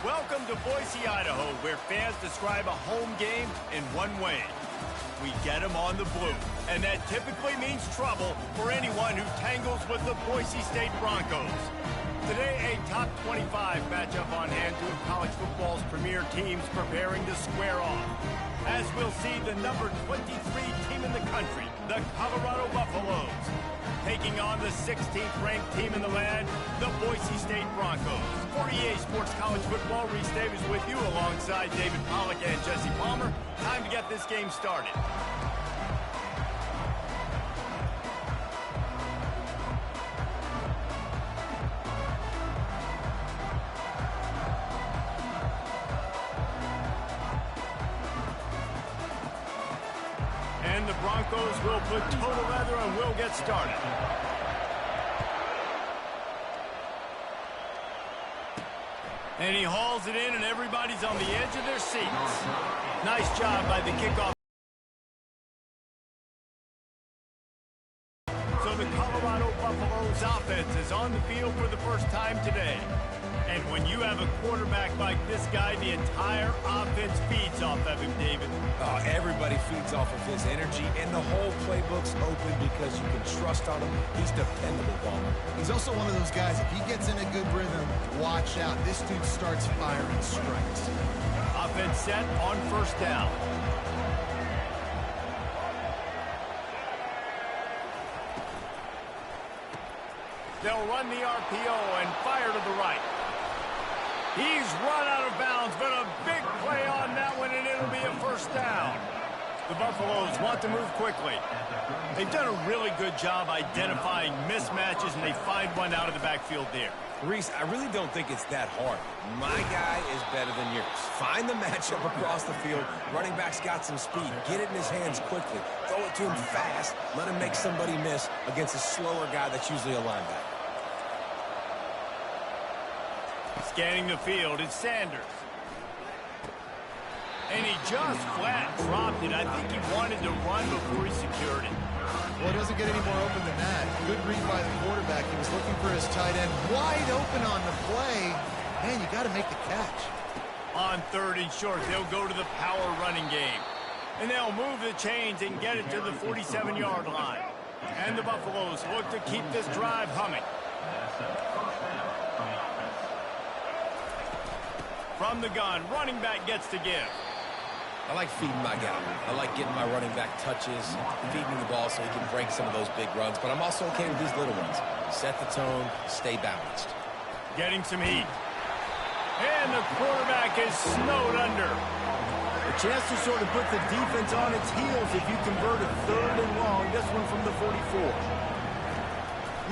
Welcome to Boise, Idaho, where fans describe a home game in one way. We get them on the blue, and that typically means trouble for anyone who tangles with the Boise State Broncos. Today, a top 25 matchup on hand, two of college football's premier teams preparing to square off. As we'll see the number 23 team in the country, the Colorado Buffaloes, taking on the 16th ranked team in the land, the Boise State Broncos. For EA Sports College Football, Reese Davis with you alongside David Pollack and Jesse Palmer. Time to get this game started. And the Broncos will put total leather and will get started. And he hauls it in, and everybody's on the edge of their seats. Nice job by the kickoff. So the Colorado Buffaloes offense is on the field for the first time today. And when you have a quarterback like this guy, the entire offense feeds off of him, David. Everybody feeds off of his energy, and the whole playbook's open because you can trust on him. He's dependable, Palmer. He's also one of those guys, if he gets in a good rhythm, watch out. This dude starts firing strikes. Offense set on first down. They'll run the RPO and fire to the right. He's run out of bounds, but a big play on that one, and it'll be a first down. The Buffaloes want to move quickly. They've done a really good job identifying mismatches, and they find one out of the backfield there. Reese, I really don't think it's that hard. My guy is better than yours. Find the matchup across the field. Running back's got some speed. Get it in his hands quickly. Throw it to him fast. Let him make somebody miss against a slower guy that's usually a linebacker. Scanning the field, it's Sanders. And he just flat dropped it. I think he wanted to run before he secured it. Well, it doesn't get any more open than that. Good read by the quarterback. He was looking for his tight end. Wide open on the play. Man, you got to make the catch. On third and short, they'll go to the power running game. And they'll move the chains and get it to the 47-yard line. And the Buffaloes look to keep this drive humming. From the gun, running back gets to give. I like feeding my guy. I like getting my running back touches, feeding the ball so he can break some of those big runs. But I'm also okay with these little ones. Set the tone, stay balanced. Getting some heat. And the quarterback is snowed under. A chance to sort of put the defense on its heels if you convert a third and long. This one from the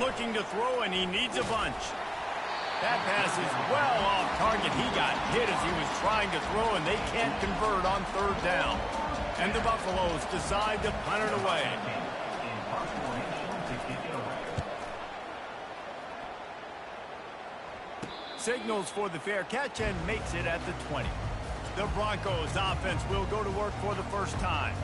44. Looking to throw, and he needs a bunch. That pass is well off target. He got hit as he was trying to throw, and they can't convert on third down. And the Buffaloes decide to punt it away. Signals for the fair catch and makes it at the 20. The Broncos offense will go to work for the first time.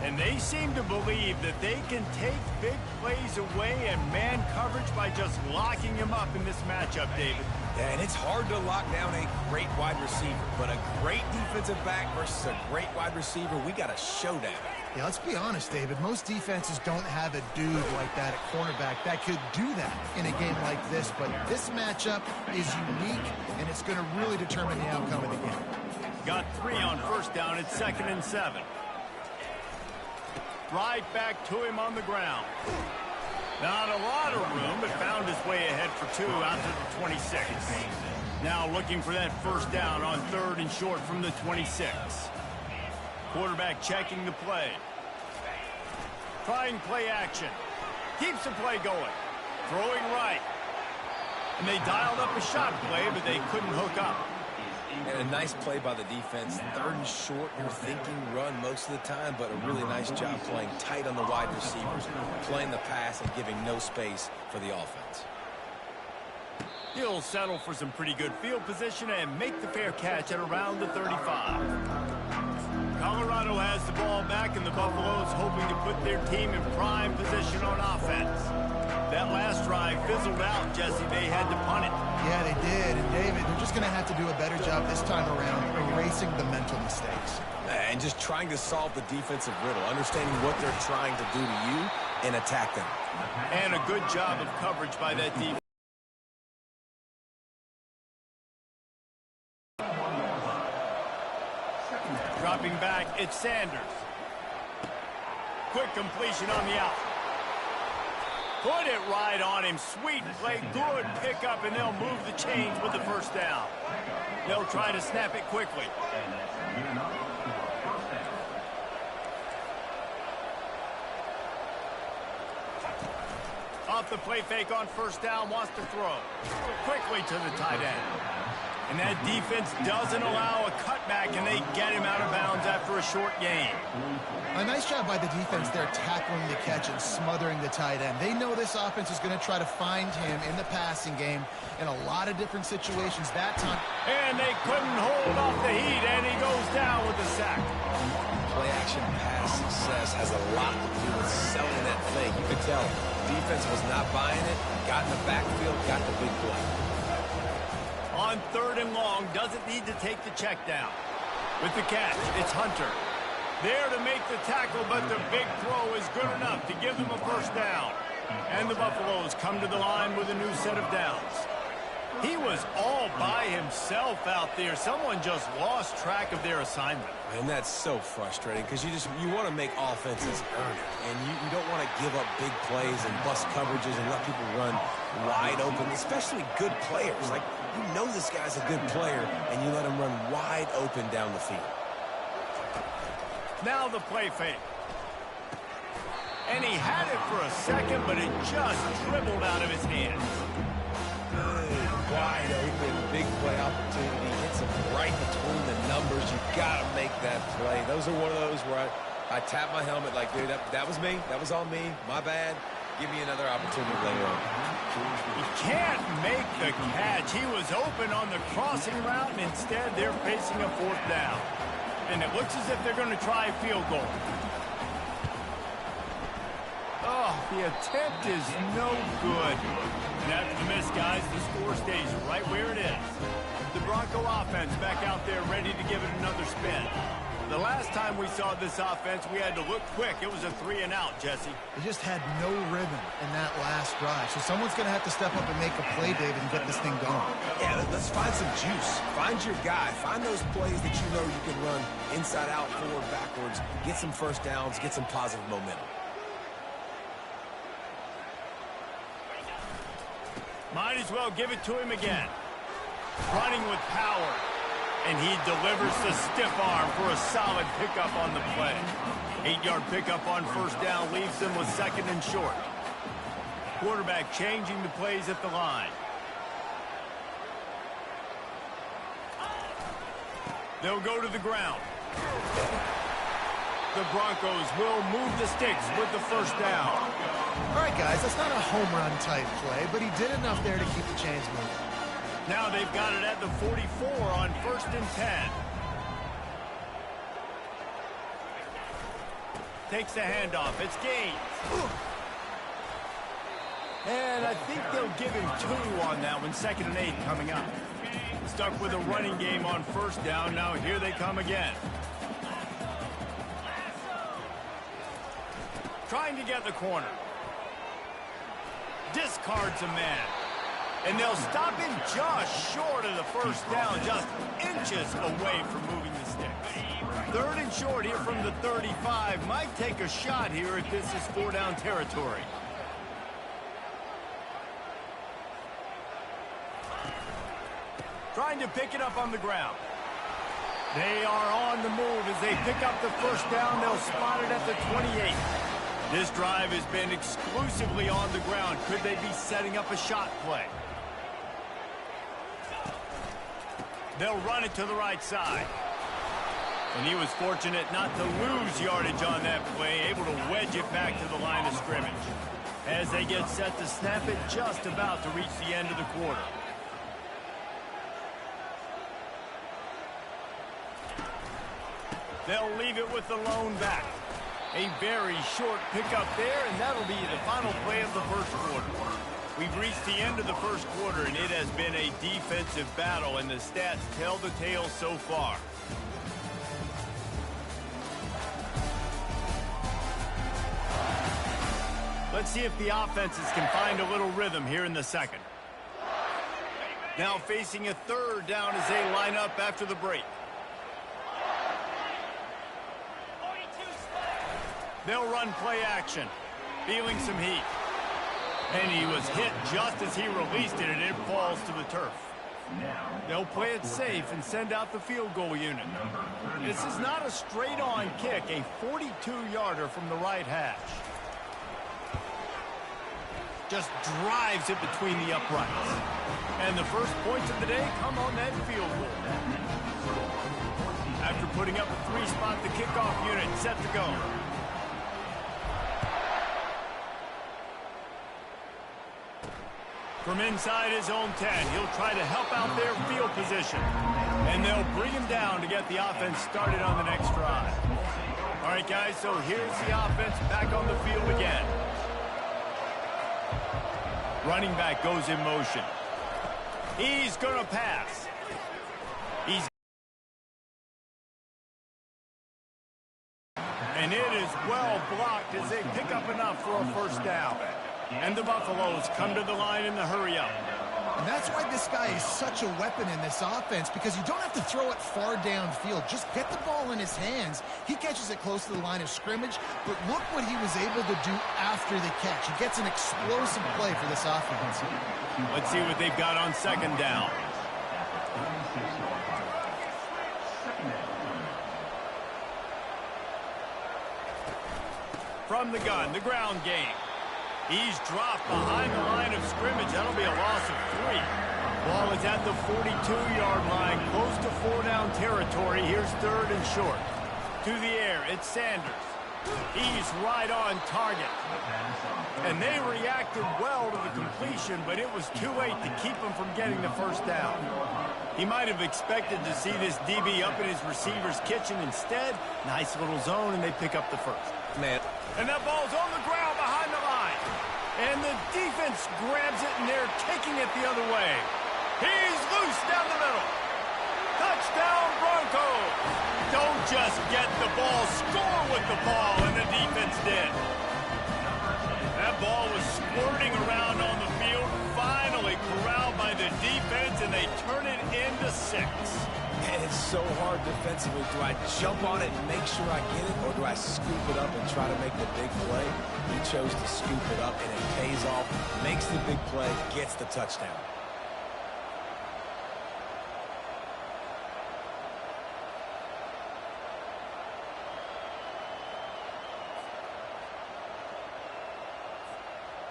And they seem to believe that they can take big plays away and man coverage by just locking him up in this matchup, David. Yeah, and it's hard to lock down a great wide receiver, but a great defensive back versus a great wide receiver, we got a showdown. Yeah, let's be honest, David. Most defenses don't have a dude like that at cornerback that could do that in a game like this, but this matchup is unique, and it's going to really determine the outcome of the game. Got 3 on first down. It's 2nd and 7. Right back to him on the ground. Not a lot of room, but found his way ahead for 2 out to the 26. Now looking for that first down on third and short from the 26. Quarterback checking the play. Trying play action. Keeps the play going. Throwing right. And they dialed up a shot play, but they couldn't hook up. And a nice play by the defense. Third and short, you're thinking run most of the time, but a really nice job playing tight on the wide receivers, playing the pass and giving no space for the offense. He'll settle for some pretty good field position and make the fair catch at around the 35. Colorado has the ball back, and the Buffaloes hoping to put their team in prime position on offense. That last drive fizzled out, Jesse. They had to punt it. Yeah, they did. And, David, they're just going to have to do a better job this time around erasing the mental mistakes. And just trying to solve the defensive riddle, understanding what they're trying to do to you and attack them. And a good job of coverage by that defense. Dropping back, it's Sanders. Quick completion on the out. Put it right on him. Sweet play, good pickup, and they'll move the chains with the first down. They'll try to snap it quickly. Off the play fake on first down, wants to throw. Quickly to the tight end. And that defense doesn't allow a cutback, and they get him out of bounds after a short gain. A nice job by the defense there tackling the catch and smothering the tight end. They know this offense is going to try to find him in the passing game in a lot of different situations that time. And they couldn't hold off the heat, and he goes down with the sack. Play-action pass success has a lot to do with selling that thing. You could tell defense was not buying it, got in the backfield, got the big play. On 3rd and long, doesn't need to take the check down. With the catch, it's Hunter. There to make the tackle, but the big throw is good enough to give them a first down. And the Buffaloes come to the line with a new set of downs. He was all by himself out there. Someone just lost track of their assignment. And that's so frustrating because you want to make offenses earn it. And you don't want to give up big plays and bust coverages and let people run wide open, especially good players. Like, you know this guy's a good player, and you let him run wide open down the field. Now the play fake. And he had it for a second, but it just dribbled out of his hands. Wide open, big play opportunity. Hits him right between the numbers. You've got to make that play. Those are one of those where I tap my helmet like, dude, that was me. That was on me. My bad. Give me another opportunity later on. He can't make the catch. He was open on the crossing route, and instead they're facing a 4th down. And it looks as if they're going to try a field goal. Oh, the attempt is no good. And after the miss, guys, the score stays right where it is. The Bronco offense back out there ready to give it another spin. The last time we saw this offense, we had to look quick. It was a 3-and-out, Jesse. They just had no rhythm in that last drive. So someone's going to have to step up and make a play, David, and get this thing going. Yeah, let's find some juice. Find your guy. Find those plays that you know you can run inside out, forward, backwards. Get some first downs. Get some positive momentum. Might as well give it to him again. Running with power. And he delivers the stiff arm for a solid pickup on the play. 8-yard pickup on first down leaves them with 2nd and short. Quarterback changing the plays at the line. They'll go to the ground. The Broncos will move the sticks with the first down. All right, guys, that's not a home run type play, but he did enough there to keep the chains moving. Now they've got it at the 44 on 1st and 10. Takes the handoff. It's Gaines. And I think they'll give him 2 on that one. 2nd and 8 coming up. Stuck with a running game on first down. Now here they come again. Trying to get the corner. Discards a man. And they'll stop him just short of the first down, just inches away from moving the sticks. 3rd and short here from the 35. Might take a shot here if this is 4-down territory. Trying to pick it up on the ground. They are on the move as they pick up the first down. They'll spot it at the 28. This drive has been exclusively on the ground. Could they be setting up a shot play? They'll run it to the right side. And he was fortunate not to lose yardage on that play, able to wedge it back to the line of scrimmage. As they get set to snap it, just about to reach the end of the quarter. They'll leave it with the lone back. A very short pickup there, and that'll be the final play of the first quarter. We've reached the end of the first quarter, and it has been a defensive battle, and the stats tell the tale so far. Let's see if the offenses can find a little rhythm here in the second. Now facing a third down as they line up after the break. They'll run play action, feeling some heat. And he was hit just as he released it, and it falls to the turf. They'll play it safe and send out the field goal unit. This is not a straight-on kick, a 42-yarder from the right hash. Just drives it between the uprights. And the first points of the day come on that field goal. After putting up a three-spot, the kickoff unit set to go. From inside his own 10, he'll try to help out their field position. And they'll bring him down to get the offense started on the next drive. All right, guys, so here's the offense back on the field again. Running back goes in motion. He's going to pass. And it is well blocked as they pick up enough for a first down. And the Buffaloes come to the line in the hurry-up. And that's why this guy is such a weapon in this offense, because you don't have to throw it far downfield. Just get the ball in his hands. He catches it close to the line of scrimmage, but look what he was able to do after the catch. He gets an explosive play for this offense. Let's see what they've got on second down. From the gun, the ground game. He's dropped behind the line of scrimmage. That'll be a loss of 3. Ball is at the 42-yard line, close to 4-down territory. Here's third and short. To the air, it's Sanders. He's right on target. And they reacted well to the completion, but it was too late to keep him from getting the first down. He might have expected to see this DB up in his receiver's kitchen. Instead, nice little zone, and they pick up the first. Man. And that ball's on the ground behind the line. And the defense grabs it, and they're taking it the other way. He's loose down the middle. Touchdown, Broncos. Don't just get the ball, score with the ball, and the defense did. That ball was squirting around on the field, finally corralled by the defense, and they turn it into 6. And it's so hard defensively. Do I jump on it and make sure I get it, or do I scoop it up and try to make the big play? He chose to scoop it up, and it pays off, makes the big play, gets the touchdown.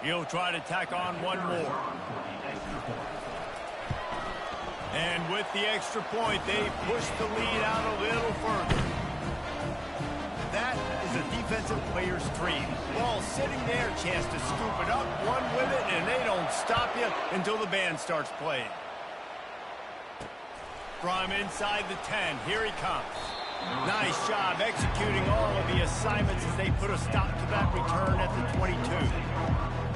He'll try to tack on one more. And with the extra point, they push the lead out a little further. That is a defensive player's dream. Ball sitting there, chance to scoop it up, one with it, and they don't stop you until the band starts playing. From inside the 10, here he comes. Nice job executing all of the assignments as they put a stop to that return at the 22.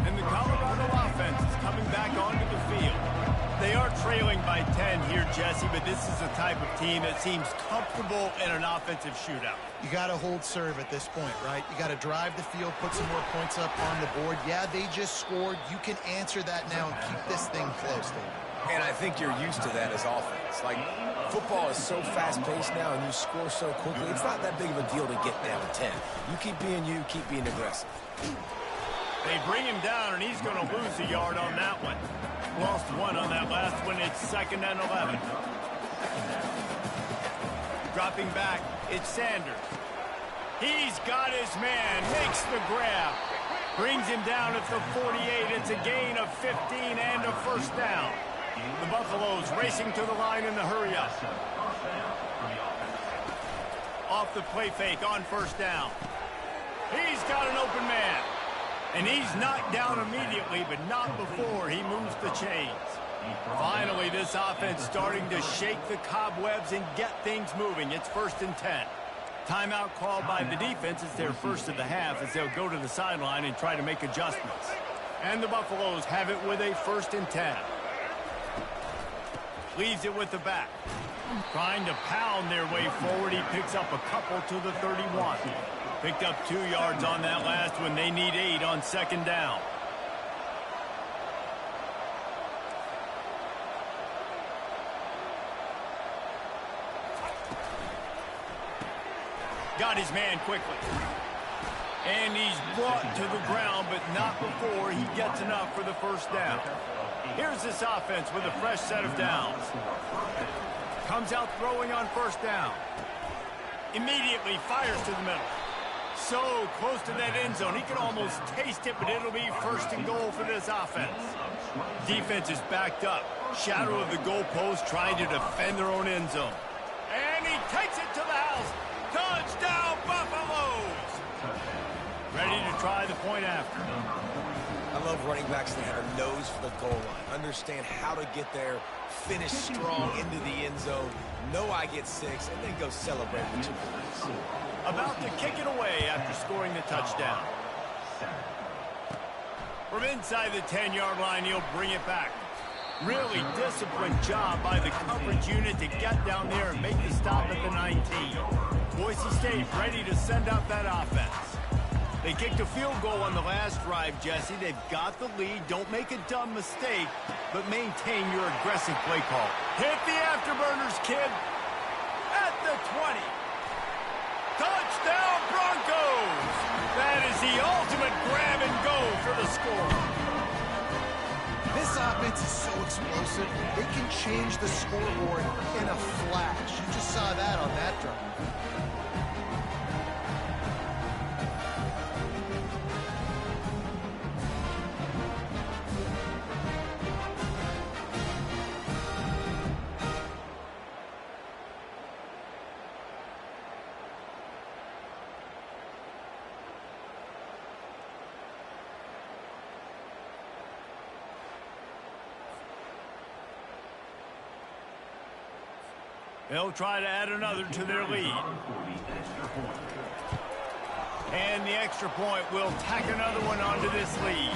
And the Colorado offense is coming back onto the field. They are trailing by 10 here, Jesse, but this is the type of team that seems comfortable in an offensive shootout. You got to hold serve at this point, right? You got to drive the field, put some more points up on the board. Yeah, they just scored. You can answer that now and keep this thing close, David. And I think you're used to that as offense. Like, football is so fast-paced now, and you score so quickly, it's not that big of a deal to get down to 10. You keep being aggressive. They bring him down, and he's going to lose a yard on that one. Lost 1 on that last one. It's 2nd and 11. Dropping back, it's Sanders. He's got his man, makes the grab. Brings him down at the 48. It's a gain of 15 and a first down. The Buffaloes racing to the line in the hurry-up. Off the play fake on first down. He's got an open man. And he's knocked down immediately, but not before he moves the chains. Finally, this offense starting to shake the cobwebs and get things moving. It's 1st and 10. Timeout called by the defense. It's their first of the half as they'll go to the sideline and try to make adjustments. And the Buffaloes have it with a 1st and 10. Leaves it with the back. Trying to pound their way forward. He picks up a couple to the 31. Picked up 2 yards on that last one. They need 8 on 2nd down. Got his man quickly. And he's brought to the ground, but not before he gets enough for the 1st down. Here's this offense with a fresh set of downs. Comes out throwing on 1st down. Immediately fires to the middle. So close to that end zone. He can almost taste it, but it'll be 1st and goal for this offense. Defense is backed up. Shadow of the goalpost trying to defend their own end zone. And he takes it to the house. Touchdown, Buffaloes! Ready to try the point after. I love running backs that have a nose for the goal line. Understand how to get there, finish strong into the end zone, know I get 6, and then go celebrate with your boys. About to kick it away after scoring the touchdown. From inside the 10-yard line, he'll bring it back. Really disciplined job by the coverage unit to get down there and make the stop at the 19. Boise State ready to send out that offense. They kicked a field goal on the last drive, Jesse. They've got the lead. Don't make a dumb mistake, but maintain your aggressive play call. Hit the afterburners, kid. At the 20. Touchdown, Broncos! That is the ultimate grab and go for the score. This offense is so explosive, they can change the scoreboard in a flash. You just saw that on that drive. They'll try to add another to their lead. And the extra point will tack another one onto this lead.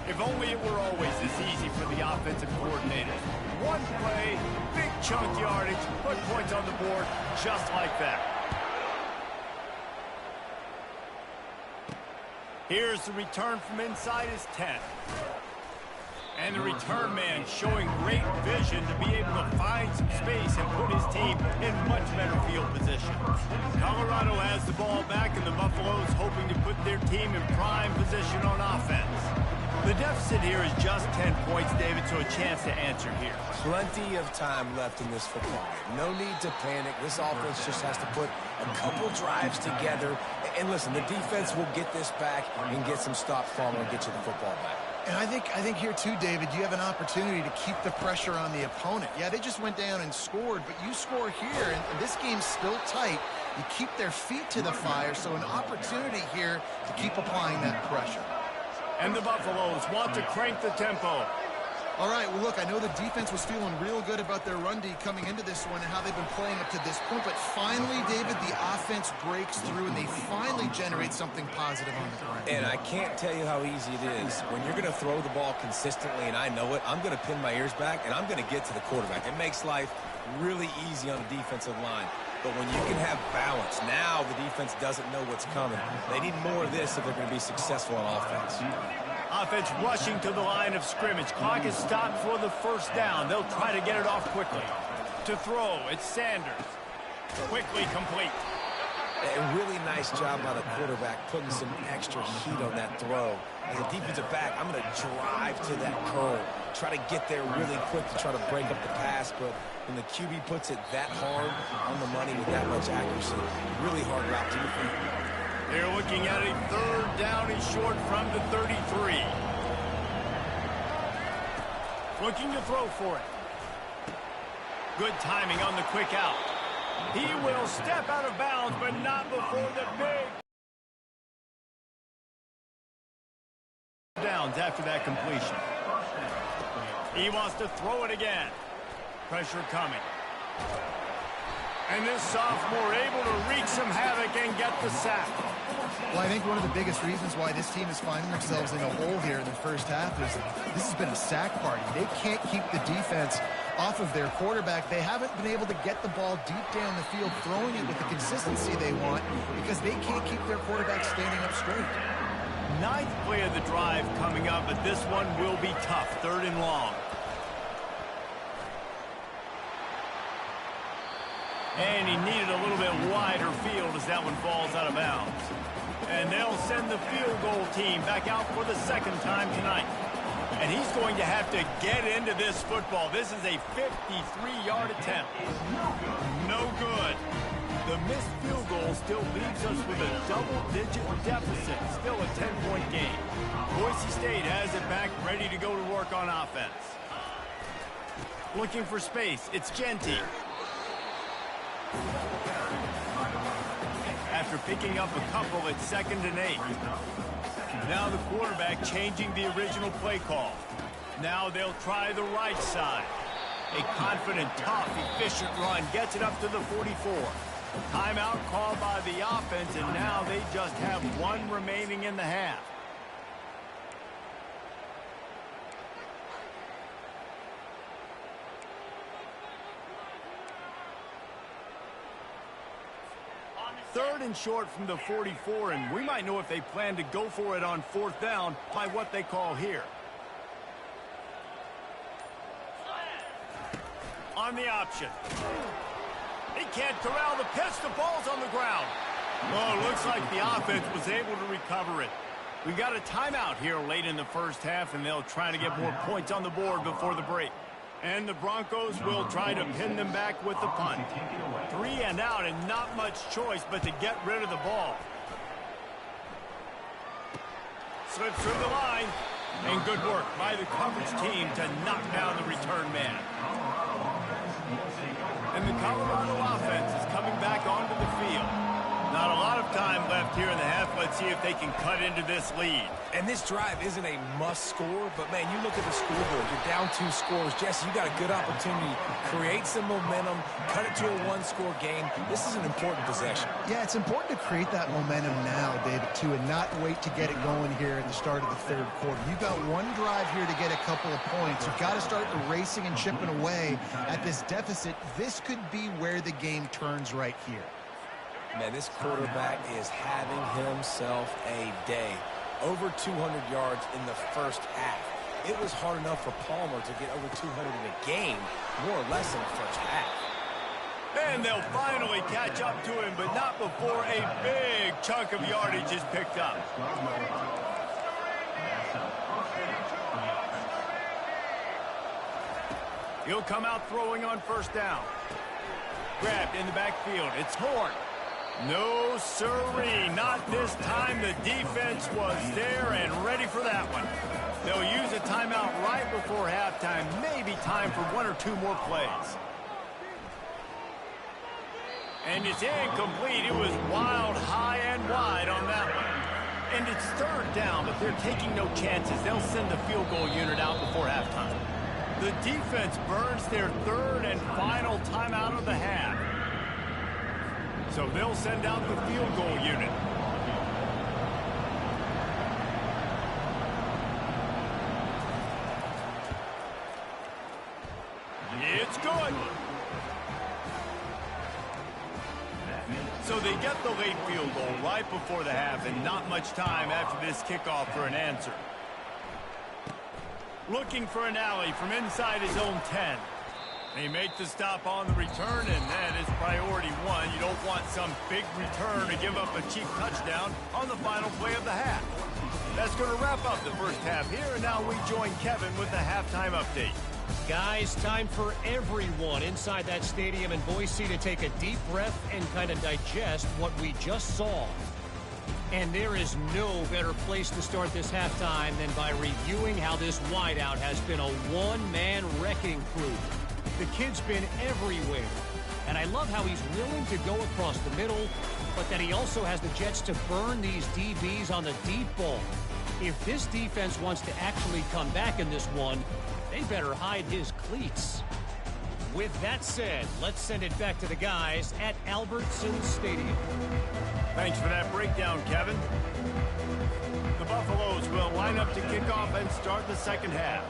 If only it were always this easy for the offensive coordinators. One play, big chunk yardage, put points on the board just like that. Here's the return from inside his 10. And the return man showing great vision to be able to find some space and put his team in much better field position. Colorado has the ball back, and the Buffaloes hoping to put their team in prime position on offense. The deficit here is just 10 points, David, so a chance to answer here. Plenty of time left in this football game. No need to panic. This offense just has to put a couple drives together. And listen, the defense will get this back and get some stops following and get you the football back. And I think here too, David, you have an opportunity to keep the pressure on the opponent. Yeah, they just went down and scored, but you score here, and this game's still tight. You keep their feet to the fire, so an opportunity here to keep applying that pressure. And the Buffaloes want to crank the tempo. All right, well, look, I know the defense was feeling real good about their run D coming into this one and how they've been playing up to this point, but finally, David, the offense breaks through and they finally generate something positive on the ground. And I can't tell you how easy it is. When you're going to throw the ball consistently, and I know it, I'm going to pin my ears back, and I'm going to get to the quarterback. It makes life really easy on the defensive line. But when you can have balance, now the defense doesn't know what's coming. They need more of this if they're going to be successful on offense. Offense rushing to the line of scrimmage. Clock is stopped for the 1st down. They'll try to get it off quickly. To throw, it's Sanders. Quickly complete. A really nice job by the quarterback putting some extra heat on that throw. As a defensive back, I'm going to drive to that curl. Try to get there really quick to try to break up the pass, but when the QB puts it that hard on the money with that much accuracy, really hard route to defend. They're looking at a 3rd down and short from the 33. Looking to throw for it. Good timing on the quick out. He will step out of bounds, but not before the big downs after that completion. He wants to throw it again. Pressure coming. And this sophomore able to wreak some havoc and get the sack. Well, I think one of the biggest reasons why this team is finding themselves in a hole here in the first half is this has been a sack party. They can't keep the defense off of their quarterback. They haven't been able to get the ball deep down the field, throwing it with the consistency they want because they can't keep their quarterback standing up straight. Ninth play of the drive coming up, but this one will be tough. 3rd and long. And he needed a little bit wider field as that one falls out of bounds. And they'll send the field goal team back out for the 2nd time tonight. And he's going to have to get into this football. This is a 53-yard attempt. No good. The missed field goal still leaves us with a double-digit deficit. Still a 10-point game. Boise State has it back, ready to go to work on offense. Looking for space. It's Genty. After picking up a couple at 2nd and 8. Now the quarterback changing the original play call. Now they'll try the right side. A confident, tough, efficient run gets it up to the 44. Timeout called by the offense, and now they just have 1 remaining in the half. Third and short from the 44, and we might know if they plan to go for it on 4th down by what they call here. On the option. He can't corral the pitch. The ball's on the ground. Oh, it looks like the offense was able to recover it. We've got a timeout here late in the first half, and they'll try to get more points on the board before the break. And the Broncos will try to pin them back with the punt. 3 and out, and not much choice but to get rid of the ball. Slips through the line. And good work by the coverage team to knock down the return man. And the Colorado offense is coming back onto the field. Not a lot of time left here in the half. Let's see if they can cut into this lead. And this drive isn't a must score, but, man, you look at the scoreboard. You're down 2 scores. Jesse, you got a good opportunity. Create some momentum. Cut it to a 1-score game. This is an important possession. Yeah, it's important to create that momentum now, David, too, and not wait to get it going here at the start of the 3rd quarter. You've got 1 drive here to get a couple of points. You've got to start erasing and chipping away at this deficit. This could be where the game turns right here. Man, this quarterback is having himself a day. Over 200 yards in the first half. It was hard enough for Palmer to get over 200 in a game, more or less in the first half. And they'll finally catch up to him, but not before a big chunk of yardage is picked up. He'll come out throwing on 1st down. Grabbed in the backfield. It's Horn. No, sirree, not this time. The defense was there and ready for that one. They'll use a timeout right before halftime. Maybe time for 1 or 2 more plays. And it's incomplete. It was wild, high and wide on that one. And it's 3rd down, but they're taking no chances. They'll send the field goal unit out before halftime. The defense burns their 3rd and final timeout of the half. So they'll send out the field goal unit. It's good. So they get the late field goal right before the half, and not much time after this kickoff for an answer. Looking for an alley from inside his own 10. They make the stop on the return, and that is priority 1. You don't want some big return to give up a cheap touchdown on the final play of the half. That's going to wrap up the first half here, and now we join Kevin with the halftime update. Guys, time for everyone inside that stadium in Boise to take a deep breath and kind of digest what we just saw. And there is no better place to start this halftime than by reviewing how this wideout has been a one-man wrecking crew. The kid's been everywhere, and I love how he's willing to go across the middle, but that he also has the jets to burn these DBs on the deep ball. If this defense wants to actually come back in this one, they better hide his cleats. With that said, let's send it back to the guys at Albertson Stadium. Thanks for that breakdown, Kevin. The Buffaloes will line up to kick off and start the second half.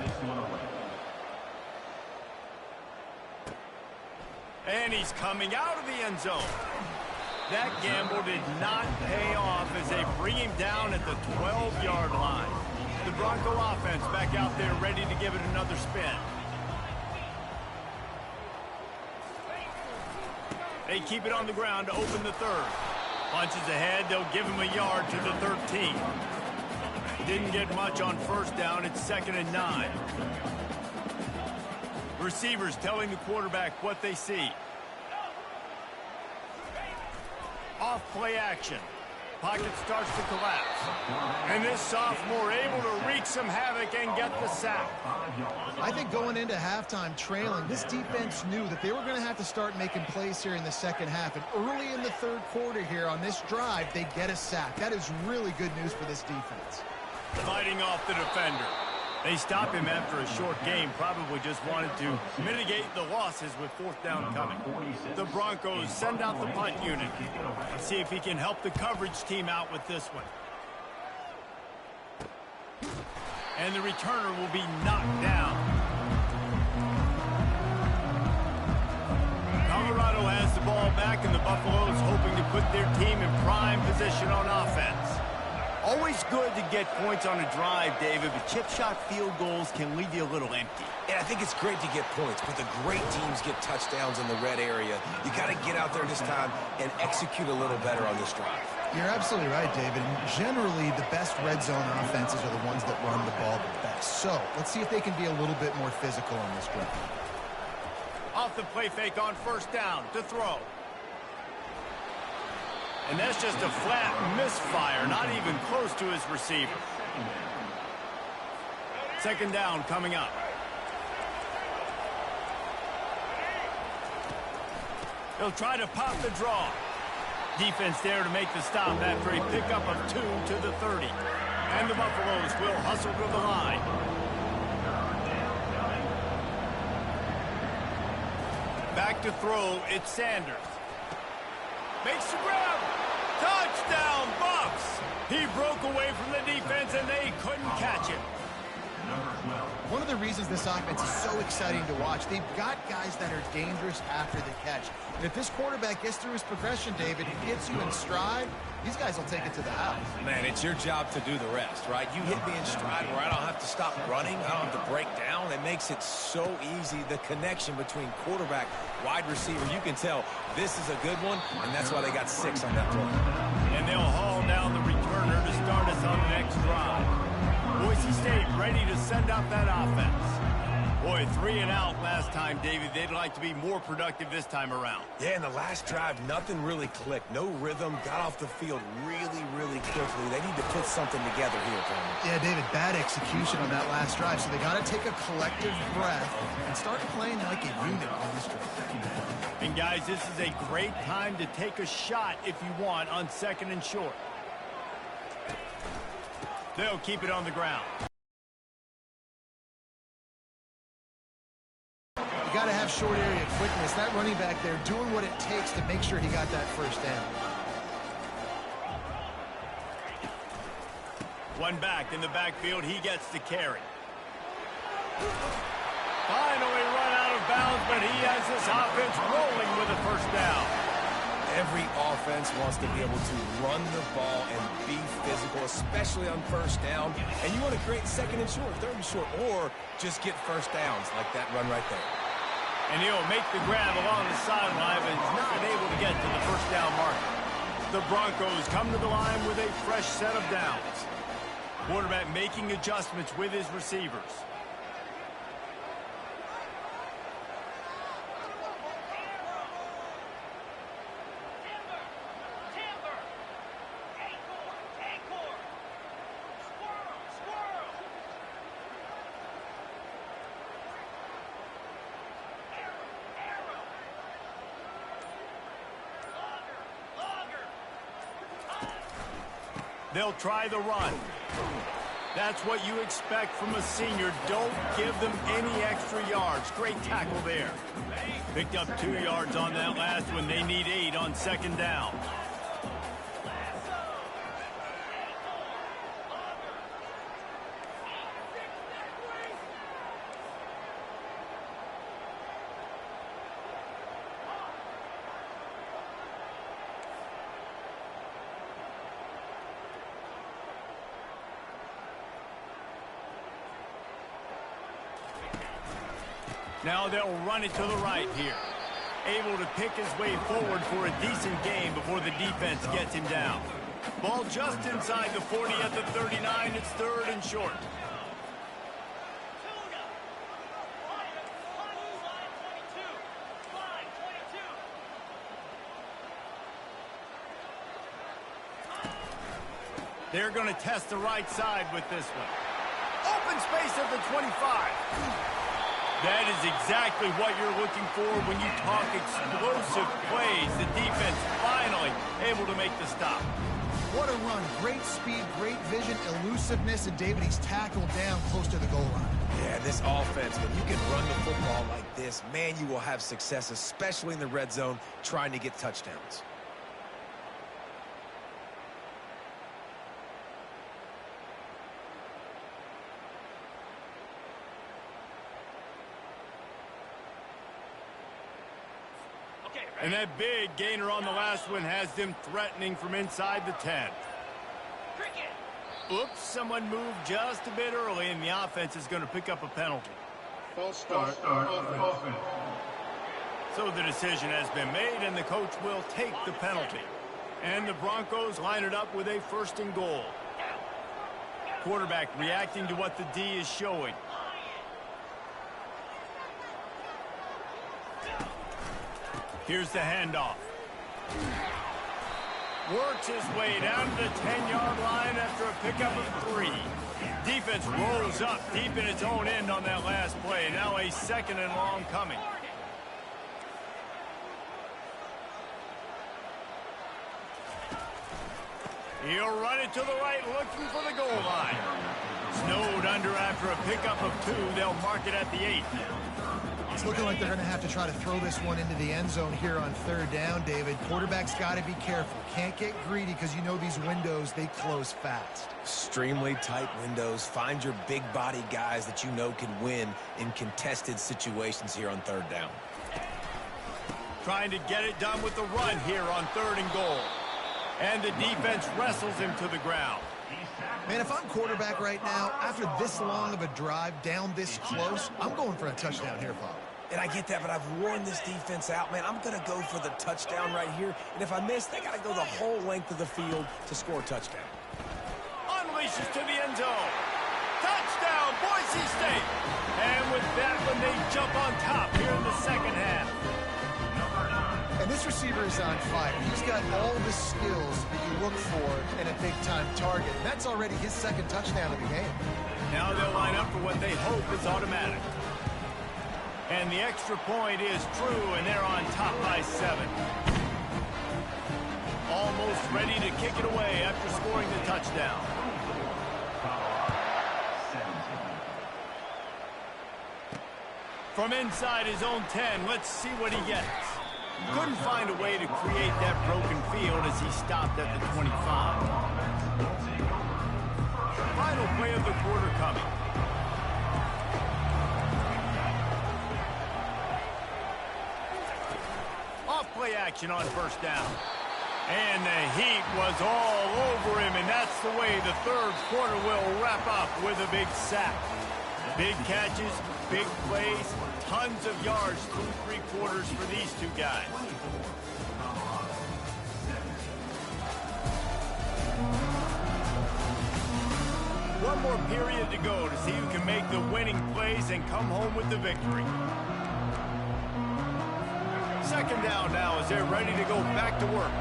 And he's coming out of the end zone. That gamble did not pay off as they bring him down at the 12-yard line. The Bronco offense back out there ready to give it another spin. They keep it on the ground to open the third. Punches ahead, they'll give him a yard to the 13. Didn't get much on first down, it's 2nd and 9. Receivers telling the quarterback what they see. Off play action. Pocket starts to collapse. And this sophomore able to wreak some havoc and get the sack. I think going into halftime trailing, this defense knew that they were going to have to start making plays here in the second half. And early in the third quarter here on this drive, they get a sack. That is really good news for this defense. Fighting off the defender. They stop him after a short game, probably just wanted to mitigate the losses with 4th down coming. The Broncos send out the punt unit. Let's see if he can help the coverage team out with this one. And the returner will be knocked down. Colorado has the ball back, and the Buffaloes hoping to put their team in prime position on offense. Always good to get points on a drive, David, but chip shot field goals can leave you a little empty. Yeah, I think it's great to get points, but the great teams get touchdowns in the red area. You got to get out there this time and execute a little better on this drive. You're absolutely right, David. Generally, the best red zone offenses are the ones that run the ball the best. So let's see if they can be a little bit more physical on this drive. Off the play fake on first down to throw. And that's just a flat misfire, not even close to his receiver. 2nd down coming up. He'll try to pop the draw. Defense there to make the stop after a pickup of 2 to the 30. And the Buffaloes will hustle to the line. Back to throw, it's Sanders. Makes the grab. Touchdown, Bucks! He broke away from the defense, and they couldn't catch him. One of the reasons this offense is so exciting to watch, they've got guys that are dangerous after the catch. And if this quarterback gets through his progression, David, and gets you in stride, these guys will take it to the house. Man, it's your job to do the rest, right? You hit me in stride where I don't have to stop running. I don't have to break down. It makes it so easy. The connection between quarterback, wide receiver, you can tell this is a good one, and that's why they got 6 on that play. And they'll haul down the returner to start us on the next drive. Boise State ready to send out that offense. Boy, 3 and out last time, David. They'd like to be more productive this time around. Yeah, in the last drive, nothing really clicked. No rhythm. Got off the field really, really quickly. They need to put something together here, Tony. Yeah, David, bad execution on that last drive. So they got to take a collective breath and start playing like a unit on this drive. And, guys, this is a great time to take a shot if you want on 2nd and short. They'll keep it on the ground. You got to have short area quickness. That running back there doing what it takes to make sure he got that first down. One back in the backfield. He gets the carry. Finally run out of bounds, but he has this offense rolling with a first down. Every offense wants to be able to run the ball and be physical, especially on first down. And you want to create 2nd and short, 3rd and short, or just get first downs like that run right there. And he'll make the grab along the sideline, but he's not able to get to the first down marker. The Broncos come to the line with a fresh set of downs. Quarterback making adjustments with his receivers. They'll try the run. That's what you expect from a senior. Don't give them any extra yards. Great tackle there. Picked up 2 yards on that last one. They need 8 on second down. Now they'll run it to the right here. Able to pick his way forward for a decent gain before the defense gets him down. Ball just inside the 40 at the 39. It's 3rd and short. They're going to test the right side with this one. Open space at the 25. That is exactly what you're looking for when you talk explosive plays. The defense finally able to make the stop. What a run. Great speed, great vision, elusiveness, and David, he's tackled down close to the goal line. Yeah, this offense, when you can run the football like this, man, you will have success, especially in the red zone, trying to get touchdowns. And that big gainer on the last one has them threatening from inside the 10. Oops, someone moved just a bit early, and the offense is going to pick up a penalty. False start offense. So the decision has been made, and the coach will take the penalty. And the Broncos line it up with a 1st and goal. Quarterback reacting to what the D is showing. Here's the handoff. Works his way down to the 10-yard line after a pickup of 3. Defense rolls up deep in its own end on that last play. Now a 2nd and long coming. He'll run it to the right, looking for the goal line. Snowed under after a pickup of 2. They'll mark it at the 8. It's looking like they're going to have to try to throw this one into the end zone here on 3rd down, David. Quarterback's got to be careful. Can't get greedy because you know these windows, they close fast. Extremely tight windows. Find your big body guys that you know can win in contested situations here on 3rd down. Trying to get it done with the run here on 3rd and goal. And the defense wrestles him to the ground. Man, if I'm quarterback right now, after this long of a drive down this close, I'm going for a touchdown here, Paul. And I get that, but I've worn this defense out, man. I'm going to go for the touchdown right here. And if I miss, they got to go the whole length of the field to score a touchdown. Unleashes to the end zone. Touchdown, Boise State. And with that one, they jump on top here in the 2nd half. And this receiver is on fire. He's got all the skills that you look for in a big-time target. And that's already his 2nd touchdown of the game. Now they'll line up for what they hope is automatic. And the extra point is true, and they're on top by 7. Almost ready to kick it away after scoring the touchdown. From inside his own 10, let's see what he gets. Couldn't find a way to create that broken field as he stopped at the 25. Final play of the quarter coming. Off-play action on 1st down. And the heat was all over him, and that's the way the 3rd quarter will wrap up with a big sack. Big catches, big plays, tons of yards through 3 quarters for these 2 guys. One more period to go to see who can make the winning plays and come home with the victory. 2nd down now as they're ready to go back to work.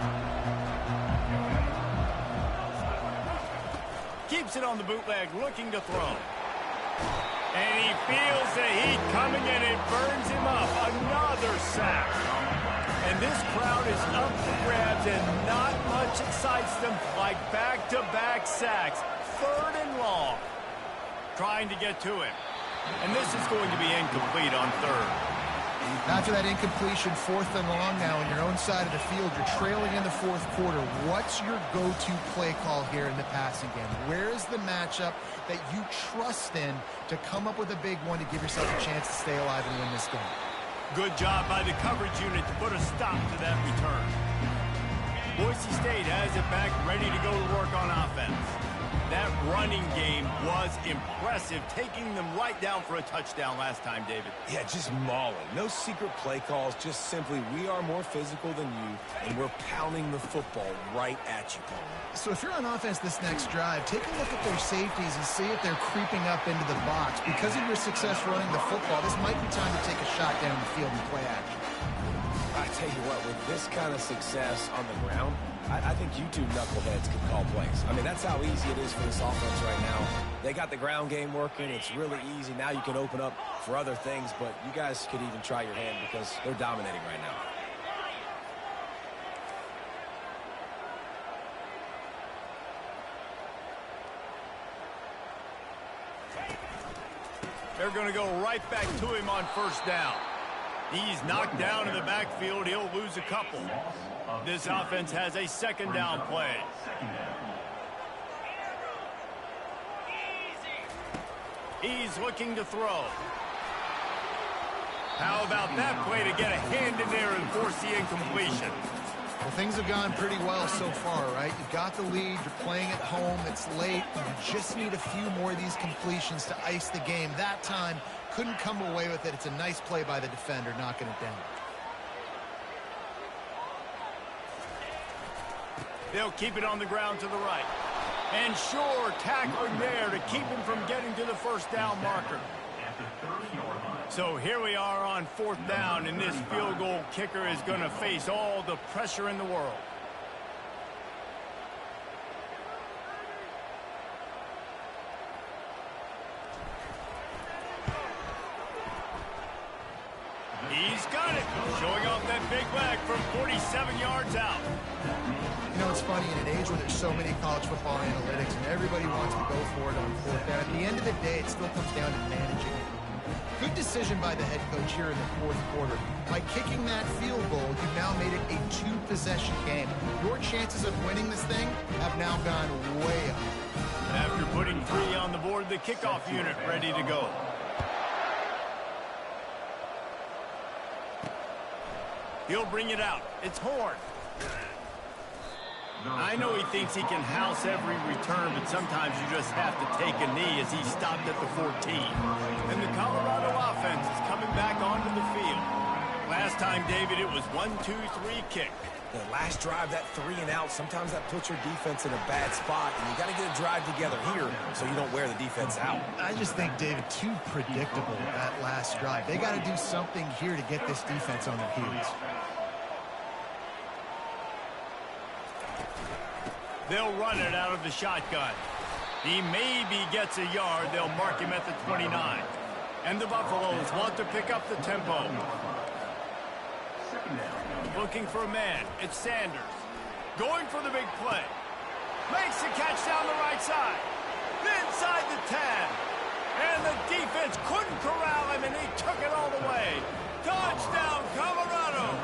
Keeps it on the bootleg, looking to throw. And he feels the heat coming, and it burns him up. Another sack. And this crowd is up for grabs, and not much excites them like back-to-back sacks. 3rd and long. trying to get to him. And this is going to be incomplete on third. After that incompletion, 4th and long now on your own side of the field. You're trailing in the 4th quarter. What's your go-to play call here in the passing game? Where is the matchup that you trust in to come up with a big one to give yourself a chance to stay alive and win this game? Good job by the coverage unit to put a stop to that return. Boise State has it back, ready to go to work on offense. That running game was impressive, taking them right down for a touchdown last time, David. Yeah, just mauling. No secret play calls, just simply we are more physical than you, and we're pounding the football right at you. So if you're on offense this next drive, take a look at their safeties and see if they're creeping up into the box. Because of your success running the football, this might be time to take a shot down the field and play action. I tell you what, with this kind of success on the ground, I think you two knuckleheads can call plays. I mean, that's how easy it is for this offense right now. They got the ground game working. It's really easy. Now you can open up for other things, but you guys could even try your hand because they're dominating right now. They're going to go right back to him on first down. He's knocked down in the backfield. He'll lose a couple. This offense has a 2nd down play. He's looking to throw. How about that play to get a hand in there and force the incompletion? Well, things have gone pretty well so far, right? You've got the lead. You're playing at home. It's late. You just need a few more of these completions to ice the game. That time, couldn't come away with it. It's a nice play by the defender, knocking it down. They'll keep it on the ground to the right. And sure, tackling there to keep him from getting to the first down marker. So here we are on 4th down, and this field goal kicker is going to face all the pressure in the world. He's got it, showing off that big leg from 47 yards out. You know, it's funny, in an age where there's so many college football analytics and everybody wants to go for it on 4th down, at the end of the day, it still comes down to managing it. Good decision by the head coach here in the 4th quarter. By kicking that field goal, you've now made it a 2-possession game. Your chances of winning this thing have now gone way up. After putting 3 on the board, the kickoff unit ready to go. He'll bring it out. It's Horn. I know he thinks he can house every return, but sometimes you just have to take a knee as he stopped at the 14. And the Colorado offense is coming back onto the field. Last time, David, it was 1-2-3 kick. The last drive, that 3 and out, sometimes that puts your defense in a bad spot, and you got to get a drive together here so you don't wear the defense out. I just think, David, too predictable that last drive. They got to do something here to get this defense on their heels. They'll run it out of the shotgun. He maybe gets a yard. They'll mark him at the 29. And the Buffaloes want to pick up the tempo. Looking for a man. It's Sanders. Going for the big play. Makes the catch down the right side. Inside the 10. And the defense couldn't corral him, and he took it all the way. Touchdown, Colorado.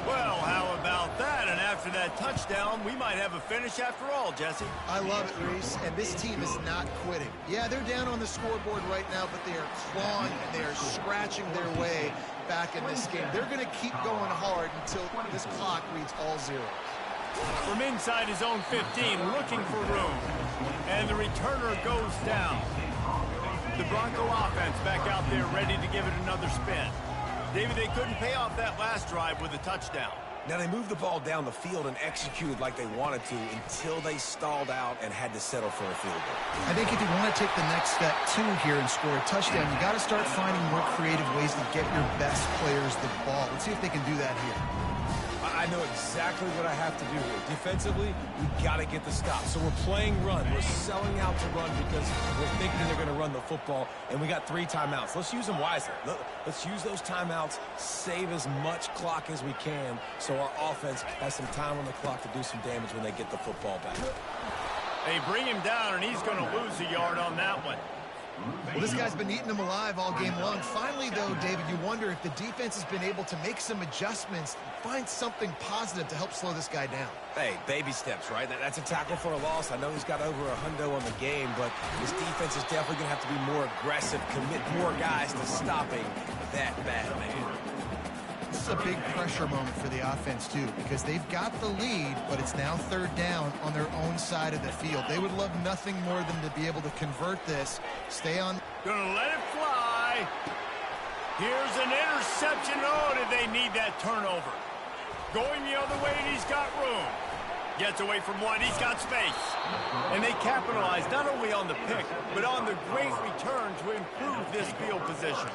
Well, how about that? And after that touchdown, we might have a finish after all, Jesse. I love it, Reese. And this team is not quitting. Yeah, they're down on the scoreboard right now, but they are clawing and they are scratching their way back in this game. They're going to keep going hard until this clock reads all zeros. From inside his own 15, looking for room. And the returner goes down. The Bronco offense back out there ready to give it another spin. David, they couldn't pay off that last drive with a touchdown. Now, they moved the ball down the field and executed like they wanted to until they stalled out and had to settle for a field goal. I think if you want to take the next step, too, here and score a touchdown, you got to start finding more creative ways to get your best players the ball. Let's see if they can do that here. I know exactly what I have to do here. Defensively, we got to get the stop. So we're playing run. We're selling out to run because we're thinking they're going to run the football, and we got 3 timeouts. Let's use them wisely. Let's use those timeouts, save as much clock as we can so our offense has some time on the clock to do some damage when they get the football back. They bring him down, and he's going to lose a yard on that one. Well, this guy's been eating them alive all game long. Finally, though, David, you wonder if the defense has been able to make some adjustments, find something positive to help slow this guy down. Hey, baby steps, right? That's a tackle for a loss. I know he's got over a hundo on the game, but this defense is definitely going to have to be more aggressive, commit more guys to stopping that bad man. This is a big pressure moment for the offense, too, because they've got the lead, but it's now third down on their own side of the field. They would love nothing more than to be able to convert this, stay on. Gonna let it fly. Here's an interception. Oh, did they need that turnover? Going the other way, and he's got room. Gets away from one. He's got space. And they capitalize not only on the pick, but on the great return to improve this field position.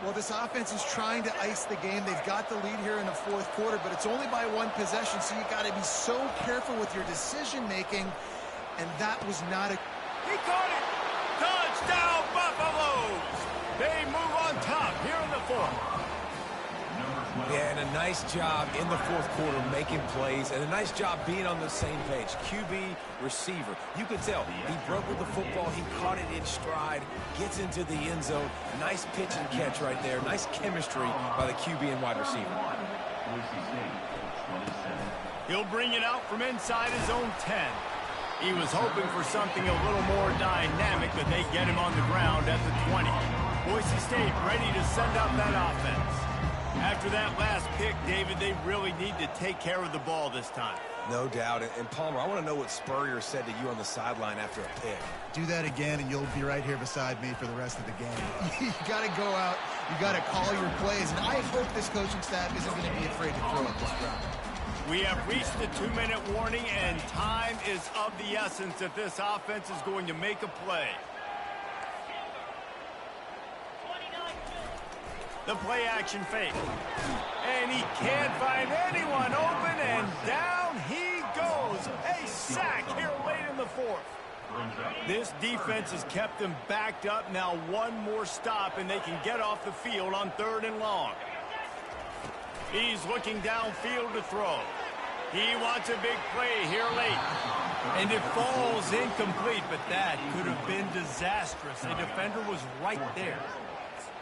Well, this offense is trying to ice the game. They've got the lead here in the fourth quarter, but it's only by one possession, so you got to be so careful with your decision-making, and that was not a... He caught it! Touchdown, Buffaloes! They move on top here in the fourth. Yeah, and a nice job in the fourth quarter making plays, and a nice job being on the same page. QB, receiver. You could tell he broke with the football. He caught it in stride, gets into the end zone. Nice pitch and catch right there. Nice chemistry by the QB and wide receiver. He'll bring it out from inside his own 10. He was hoping for something a little more dynamic, but they get him on the ground at the 20. Boise State ready to send up that offense. After that last pick, David, they really need to take care of the ball this time. No doubt. And Palmer, I want to know what Spurrier said to you on the sideline after a pick. Do that again, and you'll be right here beside me for the rest of the game. You got to go out. You got to call your plays, and I hope this coaching staff isn't going to be afraid to throw it this round. We have reached the 2-minute warning, and time is of the essence if this offense is going to make a play. The play-action fake. And he can't find anyone open, and down he goes. A sack here late in the fourth. This defense has kept them backed up. Now one more stop, and they can get off the field on 3rd and long. He's looking downfield to throw. He wants a big play here late. And it falls incomplete, but that could have been disastrous. The defender was right there.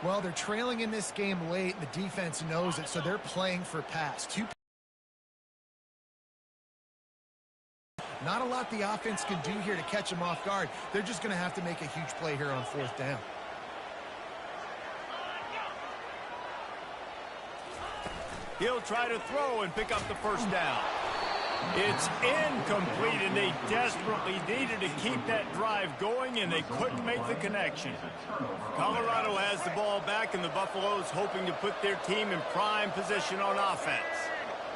Well, they're trailing in this game late, and the defense knows it, so they're playing for pass. Not a lot the offense can do here to catch them off guard. They're just going to have to make a huge play here on 4th down. He'll try to throw and pick up the first down. It's incomplete, and they desperately needed to keep that drive going, and they couldn't make the connection. Colorado has the ball back, and the Buffaloes hoping to put their team in prime position on offense.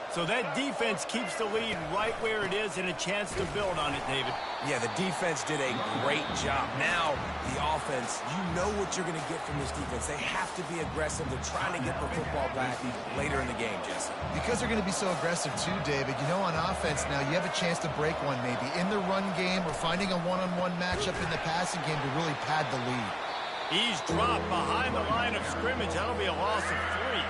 So that defense keeps the lead right where it is and a chance to build on it, David. Yeah, the defense did a great job. Now, the offense, you know what you're going to get from this defense. They have to be aggressive. They're trying to get the football back later in the game, Jesse. Because they're going to be so aggressive, too, David. You know, on offense now, you have a chance to break one maybe in the run game or finding a one-on-one matchup in the passing game to really pad the lead. He's dropped behind the line of scrimmage. That'll be a loss of 3.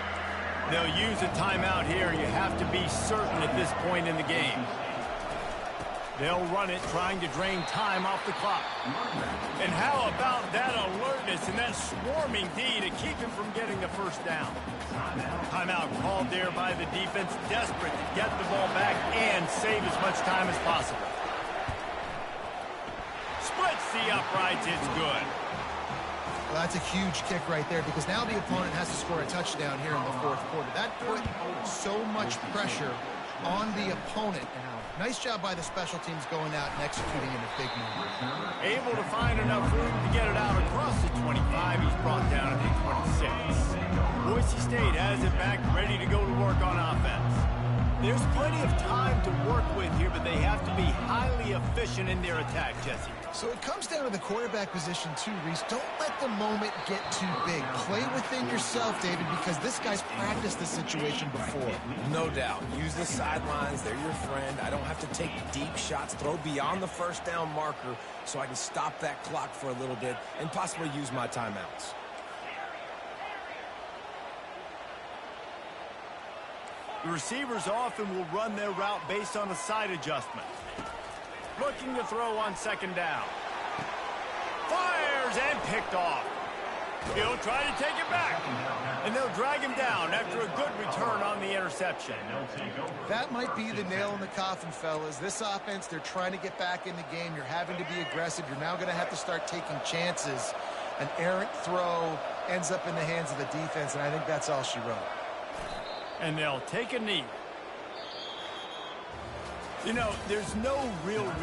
They'll use a timeout here. You have to be certain at this point in the game. They'll run it, trying to drain time off the clock. And how about that alertness and that swarming D to keep him from getting the first down? Timeout called there by the defense, desperate to get the ball back and save as much time as possible. Splits the uprights. It's good. Well, that's a huge kick right there because now the opponent has to score a touchdown here in the fourth quarter. That put so much pressure on the opponent. Nice job by the special teams going out and executing in a big moment. Able to find enough room to get it out across the 25. He's brought down at the 26. Boise State has it back, ready to go to work on offense. There's plenty of time to work with here, but they have to be highly efficient in their attack, Jesse. So it comes down to the quarterback position too, Reese. Don't let the moment get too big. Play within yourself, David, because this guy's practiced this situation before. No doubt. Use the sidelines. They're your friend. I don't have to take deep shots. Throw beyond the first down marker so I can stop that clock for a little bit and possibly use my timeouts. The receivers often will run their route based on a side adjustment. Looking to throw on second down. Fires and picked off. He'll try to take it back. And they'll drag him down after a good return on the interception. That might be the nail in the coffin, fellas. This offense, they're trying to get back in the game. You're having to be aggressive. You're now going to have to start taking chances. An errant throw ends up in the hands of the defense, and I think that's all she wrote. And they'll take a knee. You know, there's no real reason